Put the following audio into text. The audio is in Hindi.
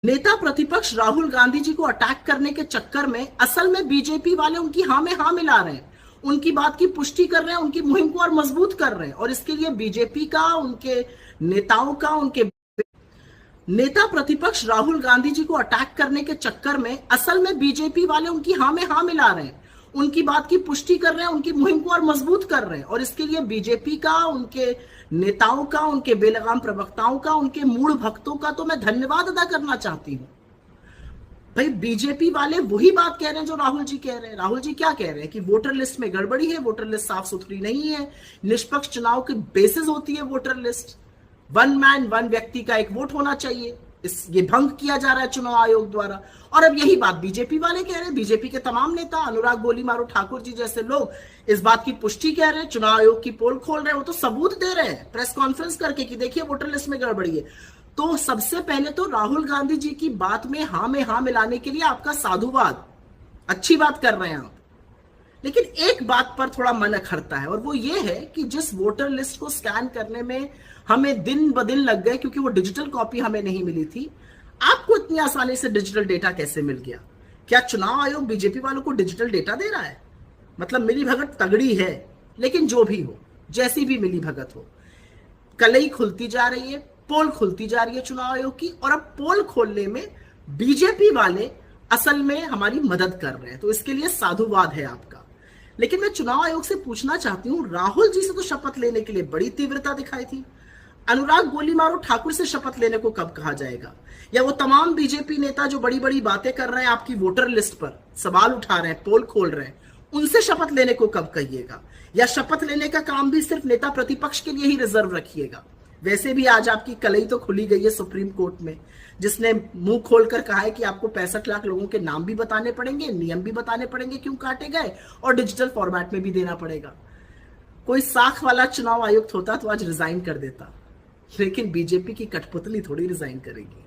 नेता प्रतिपक्ष राहुल गांधी जी को अटैक करने के चक्कर में असल में बीजेपी वाले उनकी हाँ में हाँ मिला रहे हैं, उनकी बात की पुष्टि कर रहे हैं, उनकी मुहिम को और मजबूत कर रहे हैं। और इसके लिए बीजेपी का, उनके नेताओं का, उनके नेता प्रतिपक्ष राहुल गांधी जी को अटैक करने के चक्कर में असल में बीजेपी वाले उनकी हाँ में हाँ मिला रहे हैं, उनकी बात की पुष्टि कर रहे हैं, उनकी मुहिम को और मजबूत कर रहे हैं। और इसके लिए बीजेपी का, उनके नेताओं का, उनके बेलगाम प्रवक्ताओं का, उनके मूल भक्तों का तो मैं धन्यवाद अदा करना चाहती हूं। भाई बीजेपी वाले वही बात कह रहे हैं जो राहुल जी कह रहे हैं। राहुल जी क्या कह रहे हैं कि वोटर लिस्ट में गड़बड़ी है, वोटर लिस्ट साफ सुथरी नहीं है, निष्पक्ष चुनाव की बेसिस होती है voter list, one man one व्यक्ति का एक वोट होना चाहिए, ये भंग किया जा रहा है चुनाव आयोग द्वारा। और अब यही बात बीजेपी वाले कह रहे हैं, बीजेपी के तमाम नेता, अनुराग गोली मारो ठाकुर जी जैसे लोग इस बात की पुष्टि कह रहे हैं, चुनाव आयोग की पोल खोल रहे हैं, वो तो सबूत दे रहे हैं प्रेस कॉन्फ्रेंस करके कि देखिए वोटर लिस्ट में गड़बड़ी है। तो सबसे पहले तो राहुल गांधी जी की बात में हाँ मिलाने के लिए आपका साधुवाद, अच्छी बात कर रहे हैं आप। लेकिन एक बात पर थोड़ा मन अखरता है, और वो ये है कि जिस वोटर लिस्ट को स्कैन करने में हमें दिन ब दिन लग गए क्योंकि वो डिजिटल कॉपी हमें नहीं मिली थी, आपको इतनी आसानी से डिजिटल डेटा कैसे मिल गया? क्या चुनाव आयोग बीजेपी वालों को डिजिटल डेटा दे रहा है? मतलब मिली भगत तगड़ी है, लेकिन जो भी हो, जैसी भी मिली भगत हो, कलई खुलती जा रही है, पोल खुलती जा रही है चुनाव आयोग की, और अब पोल खोलने में बीजेपी वाले असल में हमारी मदद कर रहे हैं। तो इसके लिए साधुवाद है आपका। लेकिन मैं चुनाव आयोग से पूछना चाहती हूं, राहुल जी से तो शपथ लेने के लिए बड़ी तीव्रता दिखाई थी, अनुराग गोली मारो ठाकुर से शपथ लेने को कब कहा जाएगा? या वो तमाम बीजेपी नेता जो बड़ी बड़ी बातें कर रहे हैं आपकी वोटर लिस्ट पर, सवाल उठा रहे हैं, पोल खोल रहे हैं, उनसे शपथ लेने को कब कहिएगा? या शपथ लेने का काम भी सिर्फ नेता प्रतिपक्ष के लिए ही रिजर्व रखिएगा? वैसे भी आज आपकी कलई तो खुली गई है सुप्रीम कोर्ट में, जिसने मुंह खोलकर कहा है कि आपको 65 लाख लोगों के नाम भी बताने पड़ेंगे, नियम भी बताने पड़ेंगे क्यों काटे गए, और डिजिटल फॉर्मेट में भी देना पड़ेगा। कोई साख वाला चुनाव आयुक्त होता तो आज रिजाइन कर देता, लेकिन बीजेपी की कठपुतली थोड़ी रिजाइन करेगी।